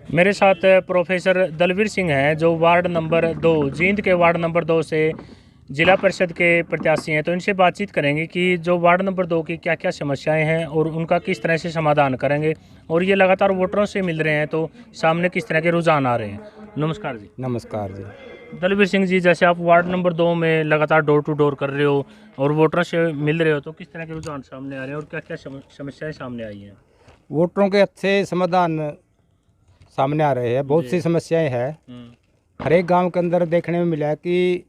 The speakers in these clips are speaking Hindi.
मेरे साथ प्रोफेसर दलवीर सिंह हैं जो वार्ड नंबर 2 जींद के वार्ड नंबर 2 से जिला परिषद के प्रत्याशी हैं। तो इनसे बातचीत करेंगे कि जो वार्ड नंबर 2 की क्या क्या समस्याएं हैं और उनका किस तरह से समाधान करेंगे, और ये लगातार वोटरों से मिल रहे हैं तो सामने किस तरह के रुझान आ रहे हैं। नमस्कार जी। नमस्कार जी। दलवीर सिंह जी, जैसे आप वार्ड नंबर 2 में लगातार डोर टू डोर कर रहे हो और वोटरों से मिल रहे हो, तो किस तरह के रुझान सामने आ रहे हैं और क्या क्या समस्याएं सामने आई हैं। वोटरों के अच्छे समाधान सामने आ रहे हैं। बहुत सी समस्याएं हैं। हर एक गांव के अंदर देखने में मिला कि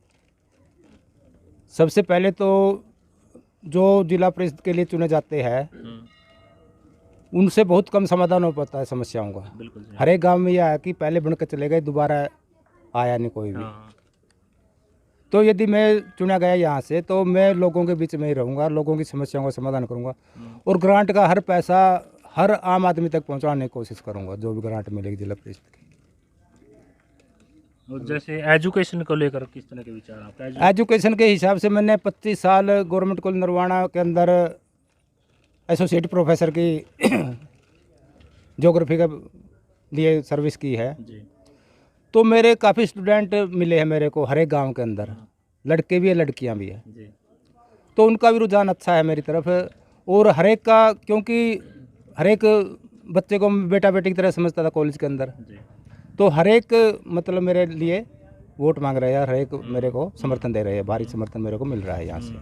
सबसे पहले तो जो जिला परिषद के लिए चुने जाते हैं उनसे बहुत कम समाधान हो पाता है समस्याओं का। बिल्कुल जी। हर एक गांव में यह है कि पहले बनकर चले गए, दोबारा आया नहीं कोई भी। हाँ। तो यदि मैं चुना गया यहाँ से तो मैं लोगों के बीच में ही रहूँगा, लोगों की समस्याओं का समाधान करूँगा और ग्रांट का हर पैसा हर आम आदमी तक पहुँचाने की कोशिश करूँगा, जो भी ग्रांट मिलेगी जिला परिषद की। और जैसे एजुकेशन को लेकर किस तरह के विचार आपका? एजुकेशन के हिसाब से मैंने 25 साल गवर्नमेंट कॉलेज नरवाना के अंदर एसोसिएट प्रोफेसर की ज्योग्राफी के लिए सर्विस की है जी। तो मेरे काफ़ी स्टूडेंट मिले हैं मेरे को हर एक गाँव के अंदर, लड़के भी हैं लड़कियाँ भी हैं। जी। तो उनका भी रुझान अच्छा है मेरी तरफ। और हर एक का, क्योंकि हर एक बच्चे को बेटा बेटी की तरह समझता था कॉलेज के अंदर, जी। तो हर एक मतलब मेरे लिए वोट मांग रहे हैं, हर एक मेरे को समर्थन दे रहे हैं, भारी समर्थन मेरे को मिल रहा है यहाँ से।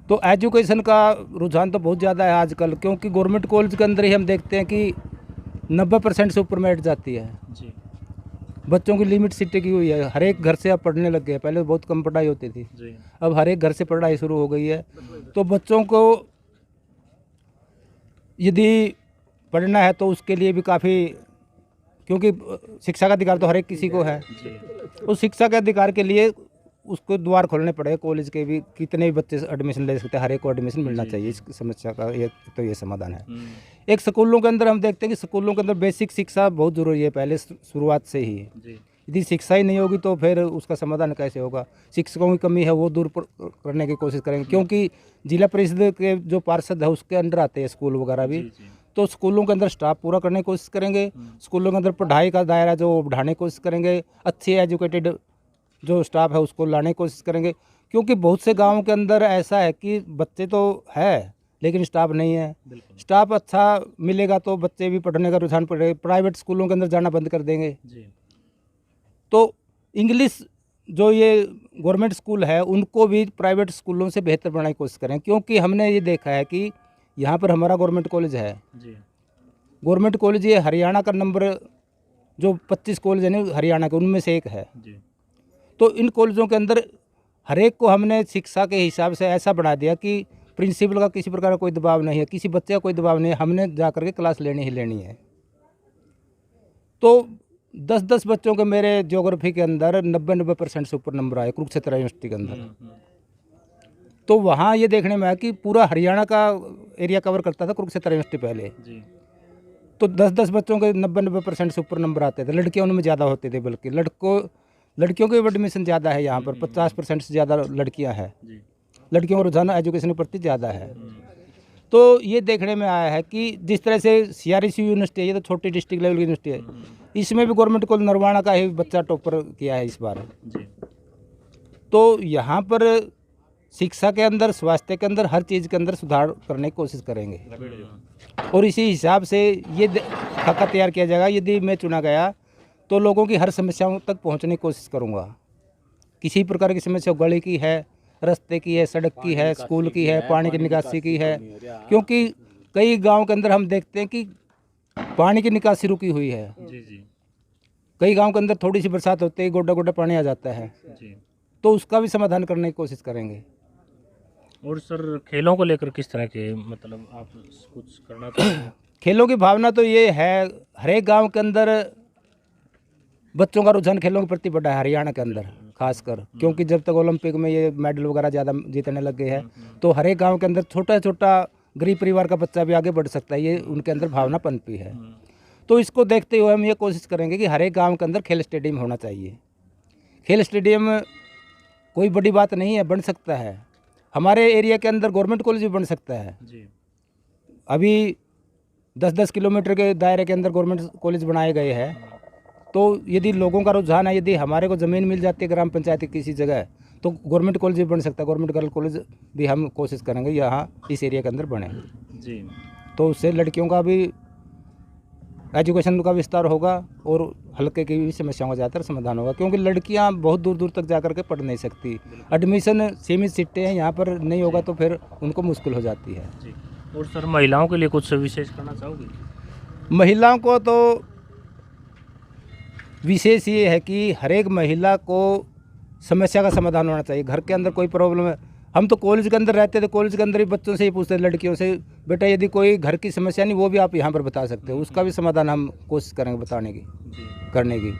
तो एजुकेशन का रुझान तो बहुत ज़्यादा है आजकल, क्योंकि गवर्नमेंट कॉलेज के अंदर ही हम देखते हैं कि 90% से ऊपर मेरिट जाती है। जी। बच्चों की लिमिट सीटें की हुई है, हर एक घर से अब पढ़ने लग गए। पहले बहुत कम पढ़ाई होती थी, जी। अब हर एक घर से पढ़ाई शुरू हो गई है। तो बच्चों को यदि पढ़ना है तो उसके लिए भी काफ़ी, क्योंकि शिक्षा का अधिकार तो हर एक किसी को है। उस शिक्षा के अधिकार के लिए उसको द्वार खोलने पड़े कॉलेज के भी, कितने भी बच्चे एडमिशन ले सकते हैं, हर एक को एडमिशन मिलना चाहिए। इस समस्या का ये समाधान है। एक स्कूलों के अंदर हम देखते हैं कि स्कूलों के अंदर बेसिक शिक्षा बहुत ज़रूरी है पहले शुरुआत से ही। यदि शिक्षा ही नहीं होगी तो फिर उसका समाधान कैसे होगा। शिक्षकों की कमी है वो दूर करने की कोशिश करेंगे, क्योंकि जिला परिषद के जो पार्षद है उसके अंडर आते हैं स्कूल वगैरह भी। तो स्कूलों के अंदर स्टाफ पूरा करने की कोशिश करेंगे, स्कूलों के अंदर पढ़ाई का दायरा जो बढ़ाने की कोशिश करेंगे, अच्छे एजुकेटेड जो स्टाफ है उसको लाने की कोशिश करेंगे। क्योंकि बहुत से गाँव के अंदर ऐसा है कि बच्चे तो है लेकिन स्टाफ नहीं है। स्टाफ अच्छा मिलेगा तो बच्चे भी पढ़ने का रुझान पड़ेगा, प्राइवेट स्कूलों के अंदर जाना बंद कर देंगे। तो इंग्लिश जो ये गवर्नमेंट स्कूल है उनको भी प्राइवेट स्कूलों से बेहतर बनाने की कोशिश करें, क्योंकि हमने ये देखा है कि यहाँ पर हमारा गवर्नमेंट कॉलेज है। गवर्नमेंट कॉलेज ये हरियाणा का नंबर, जो 25 कॉलेज है ना हरियाणा के, उनमें से एक है। तो इन कॉलेजों के अंदर हर एक को हमने शिक्षा के हिसाब से ऐसा बना दिया कि प्रिंसिपल का किसी प्रकार का कोई दबाव नहीं है, किसी बच्चे का कोई दबाव नहीं है, हमने जा करके क्लास लेनी ही लेनी है। तो 10-10 बच्चों के मेरे ज्योग्राफी के अंदर 90% से ऊपर नंबर आए कुरुक्षेत्र यूनिवर्सिटी के अंदर। तो वहाँ ये देखने में आया कि पूरा हरियाणा का एरिया कवर करता था कुरुक्षेत्र यूनिवर्सिटी पहले। तो 10-10 बच्चों के 90% से ऊपर नंबर आते थे। लड़कियों उनमें ज़्यादा होते थे, बल्कि लड़कियों के एडमिशन ज़्यादा है यहाँ पर, 50% से ज़्यादा लड़कियाँ हैं। लड़कियों का रुझान एजुकेशन के प्रति ज़्यादा है। तो ये देखने में आया है कि जिस तरह से CRSU यूनिवर्सिटी है, ये तो छोटी डिस्ट्रिक्ट लेवल की यूनिवर्सिटी है, इसमें भी गवर्नमेंट कॉलेज नरवाना का ही बच्चा टॉपर किया है इस बार। तो यहाँ पर शिक्षा के अंदर, स्वास्थ्य के अंदर, हर चीज़ के अंदर सुधार करने की कोशिश करेंगे और इसी हिसाब से ये खाका तैयार किया जाएगा। यदि मैं चुना गया तो लोगों की हर समस्याओं तक पहुँचने की कोशिश करूँगा। किसी प्रकार की समस्या गली की है, रास्ते की है, सड़क की है, स्कूल की है, पानी की निकासी की है, क्योंकि कई गांव के अंदर हम देखते हैं कि पानी की निकासी रुकी हुई है। कई गांव के अंदर थोड़ी सी बरसात होते ही गोड्डा गोड्डा पानी आ जाता है। तो उसका भी समाधान करने की कोशिश करेंगे। और सर, खेलों को लेकर किस तरह के, मतलब आप कुछ करना चाहते हैं? खेलों की भावना तो ये है, हर एक गाँव के अंदर बच्चों का रुझान खेलों के प्रति बढ़ा है हरियाणा के अंदर खासकर, क्योंकि जब तक ओलंपिक में ये मेडल वगैरह ज़्यादा जीतने लग गए हैं तो हर एक गांव के अंदर छोटा छोटा गरीब परिवार का बच्चा भी आगे बढ़ सकता है, ये उनके अंदर भावना पनपी है। तो इसको देखते हुए हम ये कोशिश करेंगे कि हर एक गाँव के अंदर खेल स्टेडियम होना चाहिए। खेल स्टेडियम कोई बड़ी बात नहीं है, बन सकता है। हमारे एरिया के अंदर गवर्नमेंट कॉलेज भी बन सकता है। अभी 10-10 किलोमीटर के दायरे के अंदर गवर्नमेंट कॉलेज बनाए गए हैं। तो यदि लोगों का रुझान है, यदि हमारे को ज़मीन मिल जाती है ग्राम पंचायत की किसी जगह, तो गवर्नमेंट कॉलेज भी बन सकता है। गवर्नमेंट गर्ल कॉलेज भी हम कोशिश करेंगे यहाँ इस एरिया के अंदर बने जी। तो उससे लड़कियों का भी एजुकेशन का विस्तार होगा और हल्के की भी समस्याओं का ज़्यादातर समाधान होगा, क्योंकि लड़कियां बहुत दूर दूर तक जा कर के पढ़ नहीं सकती। एडमिशन सीमित सीटें हैं, यहाँ पर नहीं होगा तो फिर उनको मुश्किल हो जाती है। जी। और सर महिलाओं के लिए कुछ विशेष करना चाहोगे? महिलाओं को तो विशेष ये है कि हर एक महिला को समस्या का समाधान होना चाहिए। घर के अंदर कोई प्रॉब्लम है, हम तो कॉलेज के अंदर रहते थे, कॉलेज के अंदर ही बच्चों से ही पूछते थे, लड़कियों से, बेटा यदि कोई घर की समस्या नहीं वो भी आप यहाँ पर बता सकते हो, उसका भी समाधान हम कोशिश करेंगे बताने की, करने की।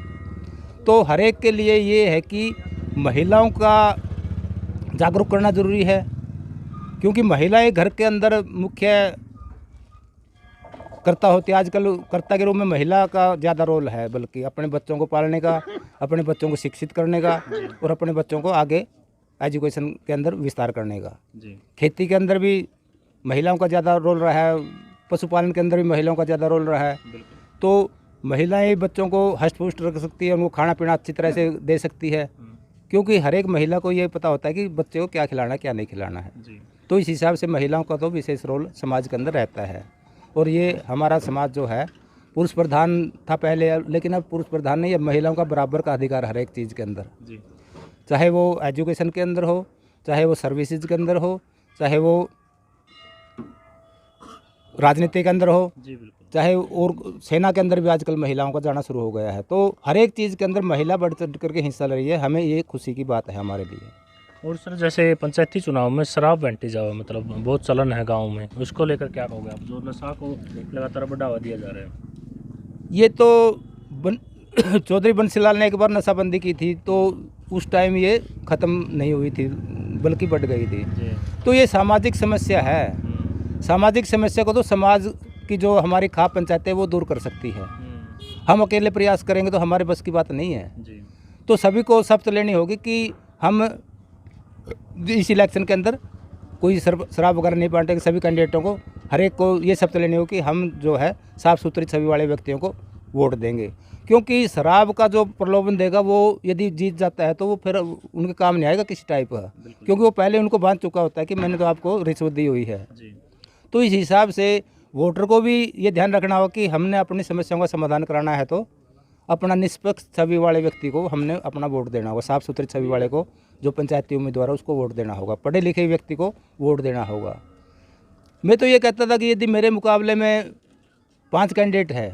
तो हर एक के लिए ये है कि महिलाओं का जागरूक करना ज़रूरी है, क्योंकि महिलाएं घर के अंदर मुख्य कर्ता होती है। आजकल कर्ता के रूप में महिला का ज़्यादा रोल है, बल्कि अपने बच्चों को पालने का, अपने बच्चों को शिक्षित करने का और अपने बच्चों को आगे एजुकेशन के अंदर विस्तार करने का। जी। खेती के अंदर भी महिलाओं का ज़्यादा रोल रहा है, पशुपालन के अंदर भी महिलाओं का ज़्यादा रोल रहा है। तो महिलाएं बच्चों को हष्ट पुष्ट रख सकती है, उनको खाना पीना अच्छी तरह से दे सकती है, क्योंकि हर एक महिला को ये पता होता है कि बच्चे को क्या खिलाना है क्या नहीं खिलाना है। तो इस हिसाब से महिलाओं का तो विशेष रोल समाज के अंदर रहता है। और ये हमारा समाज जो है पुरुष प्रधान था पहले, लेकिन अब पुरुष प्रधान नहीं, अब महिलाओं का बराबर का अधिकार हर एक चीज़ के अंदर, चाहे वो एजुकेशन के अंदर हो, चाहे वो सर्विसेज के अंदर हो, चाहे वो राजनीति के अंदर हो, चाहे और सेना के अंदर भी आजकल महिलाओं का जाना शुरू हो गया है। तो हर एक चीज़ के अंदर महिला बढ़ चढ़ करके हिस्सा ले रही है, हमें ये खुशी की बात है हमारे लिए। और सर जैसे पंचायती चुनाव में शराब वेंटी जाओ, मतलब बहुत चलन है गांव में, उसको लेकर क्या कहोगे आप, जो नशा को लगातार बढ़ावा दिया जा रहा है? ये तो चौधरी बंसीलाल ने एक बार नशाबंदी की थी, तो उस टाइम ये ख़त्म नहीं हुई थी, बल्कि बढ़ गई थी। तो ये सामाजिक समस्या है। सामाजिक समस्या को तो समाज की जो हमारी खाप पंचायत है वो दूर कर सकती है। हम अकेले प्रयास करेंगे तो हमारे बस की बात नहीं है। तो सभी को शपथ लेनी होगी कि हम इस इलेक्शन के अंदर कोई शराब वगैरह नहीं बांटेंगे। सभी कैंडिडेटों को, हर एक को ये शपथ लेनी होगी कि हम जो है साफ़ सुथरी छवि वाले व्यक्तियों को वोट देंगे, क्योंकि शराब का जो प्रलोभन देगा वो यदि जीत जाता है तो वो फिर उनके काम नहीं आएगा किसी टाइप का, क्योंकि वो पहले उनको बांध चुका होता है कि मैंने तो आपको रिश्वत दी हुई है। तो इस हिसाब से वोटर को भी ये ध्यान रखना होगा कि हमने अपनी समस्याओं का समाधान कराना है तो अपना निष्पक्ष छवि वाले व्यक्ति को हमने अपना वोट देना होगा। साफ़ सुथरी छवि वाले को, जो पंचायती उम्मीदवार है उसको वोट देना होगा, पढ़े लिखे व्यक्ति को वोट देना होगा। मैं तो ये कहता था कि यदि मेरे मुकाबले में 5 कैंडिडेट है,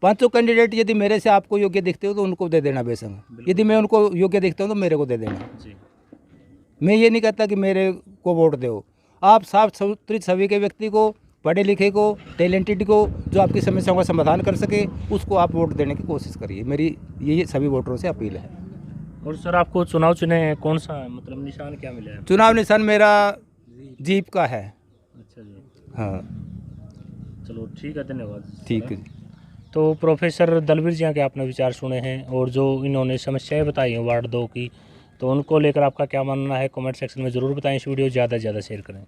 पांचों कैंडिडेट यदि मेरे से आपको योग्य दिखते हो तो उनको दे देना बेशक, यदि मैं उनको योग्य दिखता हूँ तो मेरे को दे देना। मैं ये नहीं कहता कि मेरे को वोट दो, आप साफ सुथरी छवि के व्यक्ति को, पढ़े लिखे को, टैलेंटेड को, जो आपकी समस्याओं का समाधान कर सके, उसको आप वोट देने की कोशिश करिए। मेरी ये सभी वोटरों से अपील है। और सर आपको चुनाव चिन्ह कौन सा है, मतलब निशान क्या मिला है? चुनाव निशान मेरा जीप का है। अच्छा जी। हाँ चलो ठीक है, धन्यवाद। ठीक है। तो प्रोफेसर दलवीर जी के आपने विचार सुने हैं, और जो इन्होंने समस्याएं बताई हैं वार्ड 2 की, तो उनको लेकर आपका क्या मानना है कमेंट सेक्शन में ज़रूर बताएं। इस वीडियो ज़्यादा से ज़्यादा शेयर करें।